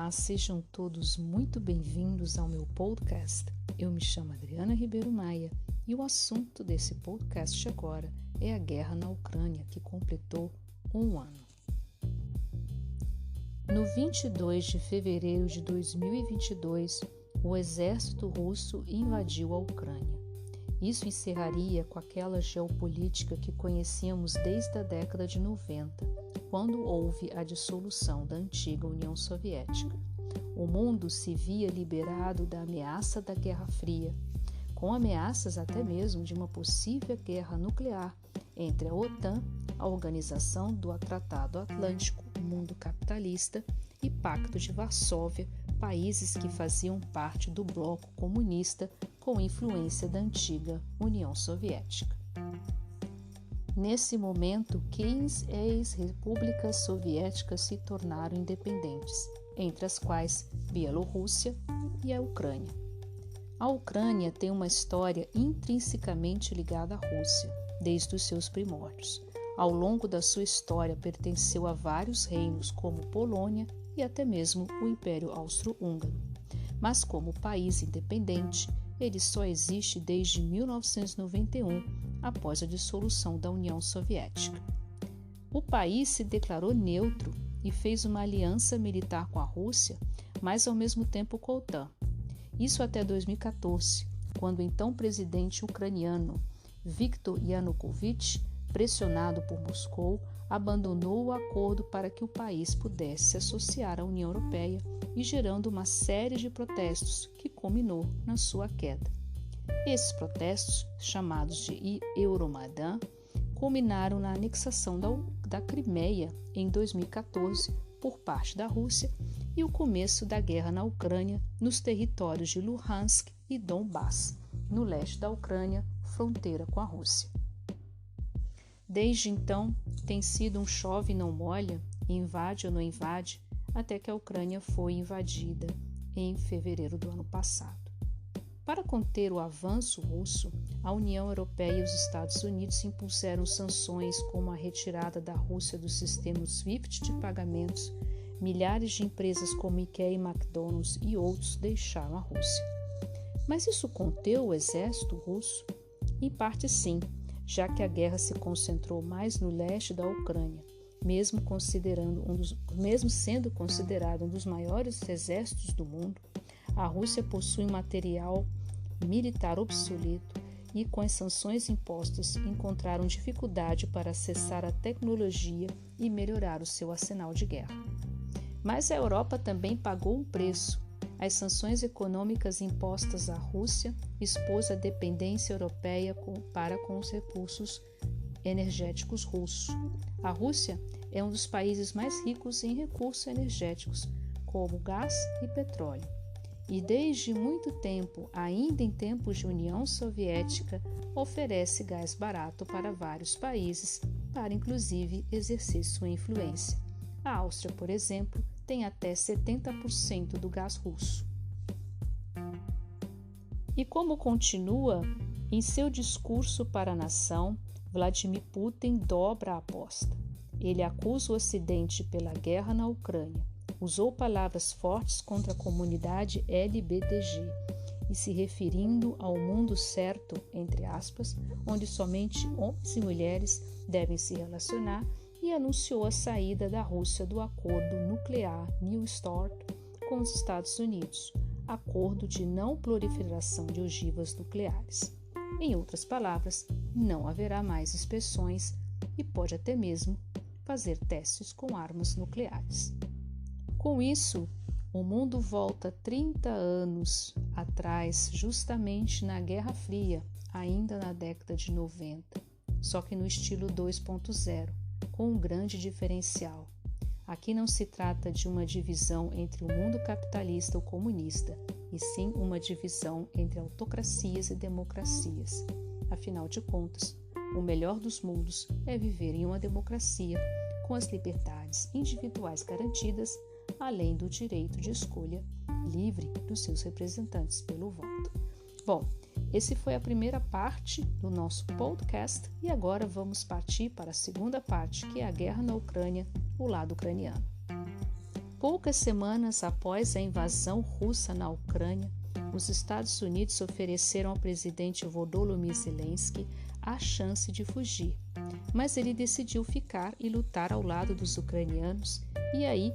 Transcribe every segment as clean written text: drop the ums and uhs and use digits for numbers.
Olá, sejam todos muito bem-vindos ao meu podcast. Eu me chamo Adriana Ribeiro Maia e o assunto desse podcast agora é a guerra na Ucrânia, que completou um ano. No 22 de fevereiro de 2022, o exército russo invadiu a Ucrânia. Isso encerraria com aquela geopolítica que conhecíamos desde a década de 90, quando houve a dissolução da antiga União Soviética. O mundo se via liberado da ameaça da Guerra Fria, com ameaças até mesmo de uma possível guerra nuclear entre a OTAN, a Organização do Tratado Atlântico, Mundo Capitalista e Pacto de Varsóvia, países que faziam parte do bloco comunista com influência da antiga União Soviética. Nesse momento, 15 ex-repúblicas soviéticas se tornaram independentes, entre as quais Bielorrússia e a Ucrânia. A Ucrânia tem uma história intrinsecamente ligada à Rússia, desde os seus primórdios. Ao longo da sua história, pertenceu a vários reinos, como Polônia e até mesmo o Império Austro-Húngaro. Mas como país independente, ele só existe desde 1991, após a dissolução da União Soviética. O país se declarou neutro e fez uma aliança militar com a Rússia, mas ao mesmo tempo com a OTAN. Isso até 2014, quando o então presidente ucraniano Viktor Yanukovych, pressionado por Moscou, abandonou o acordo para que o país pudesse se associar à União Europeia e gerando uma série de protestos que culminou na sua queda. Esses protestos, chamados de Euromaidan, culminaram na anexação da Crimeia em 2014 por parte da Rússia e o começo da guerra na Ucrânia nos territórios de Luhansk e Donbass, no leste da Ucrânia, fronteira com a Rússia. Desde então, tem sido um chove e não molha, invade ou não invade, até que a Ucrânia foi invadida em fevereiro do ano passado. Para conter o avanço russo, a União Europeia e os Estados Unidos impuseram sanções como a retirada da Rússia do sistema SWIFT de pagamentos. Milhares de empresas como IKEA e McDonald's e outros deixaram a Rússia. Mas isso conteu o exército russo? Em parte sim, já que a guerra se concentrou mais no leste da Ucrânia, mesmo sendo considerado um dos maiores exércitos do mundo. A Rússia possui um material militar obsoleto e, com as sanções impostas, encontraram dificuldade para acessar a tecnologia e melhorar o seu arsenal de guerra. Mas a Europa também pagou um preço. As sanções econômicas impostas à Rússia expôs a dependência europeia para com os recursos energéticos russos. A Rússia é um dos países mais ricos em recursos energéticos, como gás e petróleo. E desde muito tempo, ainda em tempos de União Soviética, oferece gás barato para vários países, para inclusive exercer sua influência. A Áustria, por exemplo, tem até 70% do gás russo. E como continua, em seu discurso para a nação, Vladimir Putin dobra a aposta. Ele acusa o Ocidente pela guerra na Ucrânia. Usou palavras fortes contra a comunidade LGBTG e se referindo ao mundo certo, entre aspas, onde somente homens e mulheres devem se relacionar, e anunciou a saída da Rússia do acordo nuclear New START com os Estados Unidos, acordo de não proliferação de ogivas nucleares. Em outras palavras, não haverá mais inspeções e pode até mesmo fazer testes com armas nucleares. Com isso, o mundo volta 30 anos atrás, justamente na Guerra Fria, ainda na década de 90, só que no estilo 2.0, com um grande diferencial. Aqui não se trata de uma divisão entre o mundo capitalista ou comunista, e sim uma divisão entre autocracias e democracias. Afinal de contas, o melhor dos mundos é viver em uma democracia com as liberdades individuais garantidas, além do direito de escolha livre dos seus representantes pelo voto. Bom, esse foi a primeira parte do nosso podcast e agora vamos partir para a segunda parte, que é a guerra na Ucrânia, o lado ucraniano. Poucas semanas após a invasão russa na Ucrânia, os Estados Unidos ofereceram ao presidente Volodymyr Zelensky a chance de fugir, mas ele decidiu ficar e lutar ao lado dos ucranianos e aí,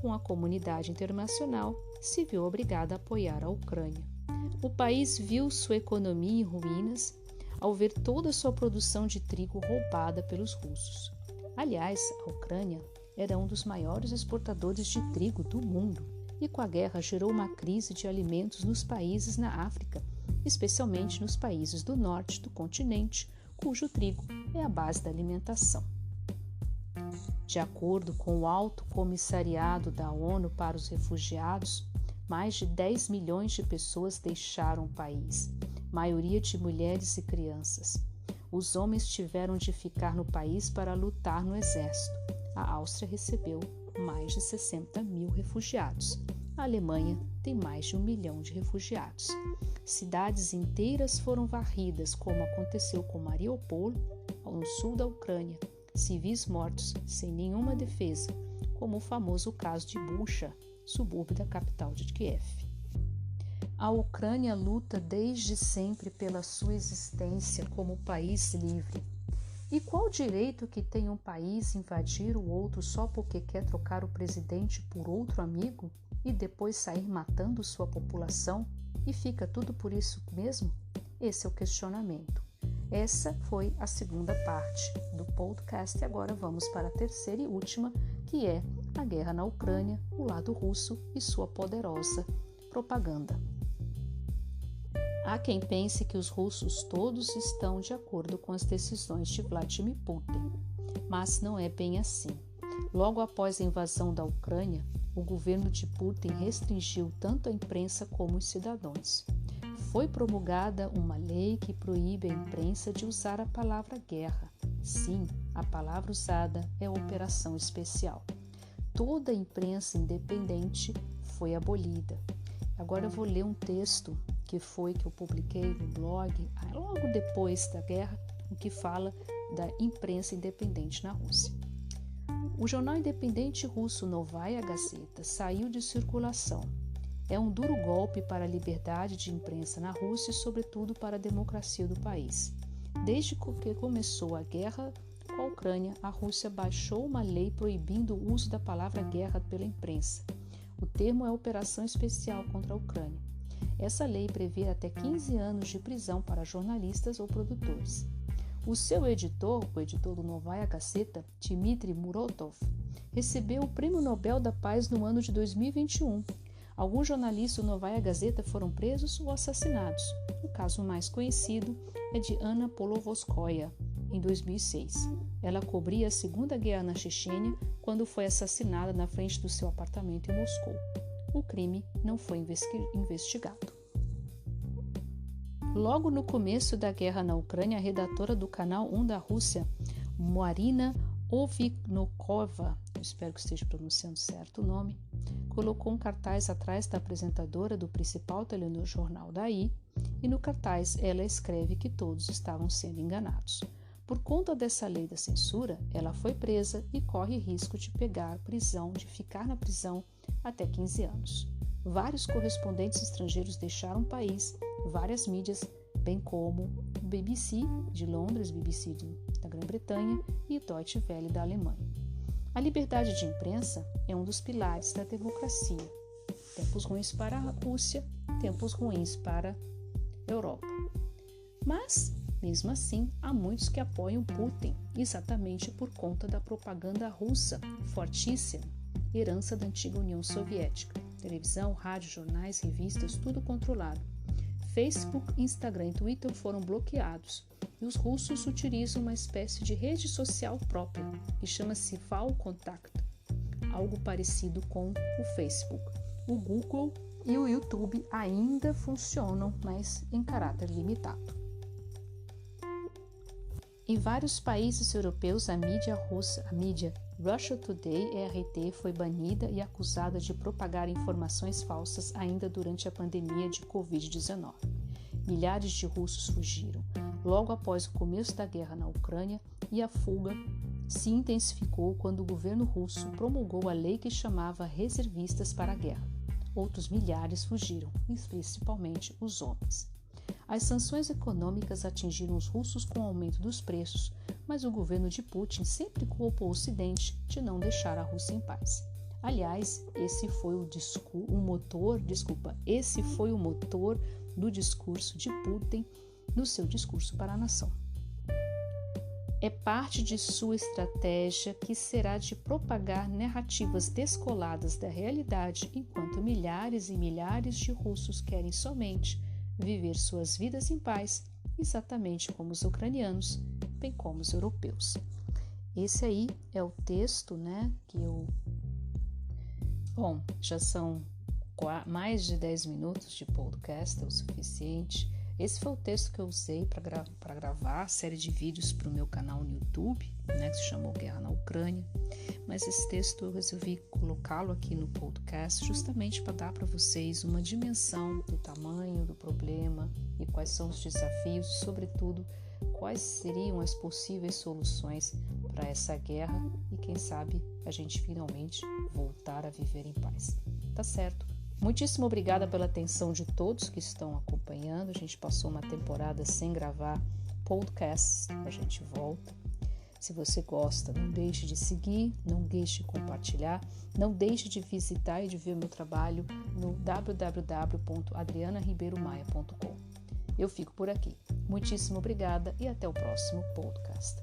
com a comunidade internacional, se viu obrigado a apoiar a Ucrânia. O país viu sua economia em ruínas ao ver toda a sua produção de trigo roubada pelos russos. Aliás, a Ucrânia era um dos maiores exportadores de trigo do mundo e com a guerra gerou uma crise de alimentos nos países na África, especialmente nos países do norte do continente, cujo trigo é a base da alimentação. De acordo com o Alto Comissariado da ONU para os Refugiados, mais de 10 milhões de pessoas deixaram o país, maioria de mulheres e crianças. Os homens tiveram de ficar no país para lutar no exército. A Áustria recebeu mais de 60 mil refugiados. A Alemanha tem mais de 1 milhão de refugiados. Cidades inteiras foram varridas, como aconteceu com Mariupol, no sul da Ucrânia. Civis mortos sem nenhuma defesa, como o famoso caso de Bucha, subúrbio da capital de Kiev. A Ucrânia luta desde sempre pela sua existência como país livre. E qual direito que tem um país invadir o outro só porque quer trocar o presidente por outro amigo e depois sair matando sua população? E fica tudo por isso mesmo? Esse é o questionamento. Essa foi a segunda parte do podcast e agora vamos para a terceira e última, que é a guerra na Ucrânia, o lado russo e sua poderosa propaganda. Há quem pense que os russos todos estão de acordo com as decisões de Vladimir Putin, mas não é bem assim. Logo após a invasão da Ucrânia, o governo de Putin restringiu tanto a imprensa como os cidadãos. Foi promulgada uma lei que proíbe a imprensa de usar a palavra guerra. Sim, a palavra usada é operação especial. Toda a imprensa independente foi abolida. Agora eu vou ler um texto que eu publiquei no blog, logo depois da guerra, o que fala da imprensa independente na Rússia. O jornal independente russo Novaya Gazeta saiu de circulação. É um duro golpe para a liberdade de imprensa na Rússia e, sobretudo, para a democracia do país. Desde que começou a guerra com a Ucrânia, a Rússia baixou uma lei proibindo o uso da palavra guerra pela imprensa. O termo é Operação Especial contra a Ucrânia. Essa lei prevê até 15 anos de prisão para jornalistas ou produtores. O seu editor, o editor do Novaya Gazeta, Dmitry Muratov, recebeu o Prêmio Nobel da Paz no ano de 2021. Alguns jornalistas do Novaya Gazeta foram presos ou assassinados. O caso mais conhecido é de Anna Polovoskoia, em 2006. Ela cobria a Segunda Guerra na Chechênia quando foi assassinada na frente do seu apartamento em Moscou. O crime não foi investigado. Logo no começo da guerra na Ucrânia, a redatora do Canal 1 da Rússia, Marina Ovinokova, espero que esteja pronunciando certo o nome, colocou um cartaz atrás da apresentadora do principal telejornal daí, e no cartaz ela escreve que todos estavam sendo enganados. Por conta dessa lei da censura, ela foi presa e corre risco de ficar na prisão até 15 anos. Vários correspondentes estrangeiros deixaram o país, várias mídias, bem como BBC de Londres, BBC da Grã-Bretanha e Deutsche Welle da Alemanha. A liberdade de imprensa é um dos pilares da democracia. Tempos ruins para a Rússia, tempos ruins para a Europa. Mas, mesmo assim, há muitos que apoiam Putin, exatamente por conta da propaganda russa, fortíssima, herança da antiga União Soviética. Televisão, rádio, jornais, revistas, tudo controlado. Facebook, Instagram e Twitter foram bloqueados e os russos utilizam uma espécie de rede social própria que chama-se VKontakte, algo parecido com o Facebook. O Google e o YouTube ainda funcionam, mas em caráter limitado. Em vários países europeus, a mídia Russia Today, RT, foi banida e acusada de propagar informações falsas ainda durante a pandemia de Covid-19. Milhares de russos fugiram logo após o começo da guerra na Ucrânia e a fuga se intensificou quando o governo russo promulgou a lei que chamava reservistas para a guerra. Outros milhares fugiram, principalmente os homens. As sanções econômicas atingiram os russos com o aumento dos preços, mas o governo de Putin sempre culpou o Ocidente de não deixar a Rússia em paz. Aliás, esse foi o motor do discurso de Putin no seu discurso para a nação. É parte de sua estratégia que será de propagar narrativas descoladas da realidade, enquanto milhares e milhares de russos querem somente viver suas vidas em paz, exatamente como os ucranianos, bem como os europeus. Esse aí é o texto, que eu... Bom, já são mais de 10 minutos de podcast, é o suficiente. Esse foi o texto que eu usei para gravar a série de vídeos para o meu canal no YouTube, que se chamou Guerra na Ucrânia. Mas esse texto eu resolvi colocá-lo aqui no podcast justamente para dar para vocês uma dimensão do tamanho do problema e quais são os desafios e, sobretudo, quais seriam as possíveis soluções para essa guerra e, quem sabe, a gente finalmente voltar a viver em paz. Tá certo? Muitíssimo obrigada pela atenção de todos que estão acompanhando. A gente passou uma temporada sem gravar podcasts, a gente volta. Se você gosta, não deixe de seguir, não deixe de compartilhar, não deixe de visitar e de ver o meu trabalho no www.adrianaribeiro-maia.com. Eu fico por aqui. Muitíssimo obrigada e até o próximo podcast.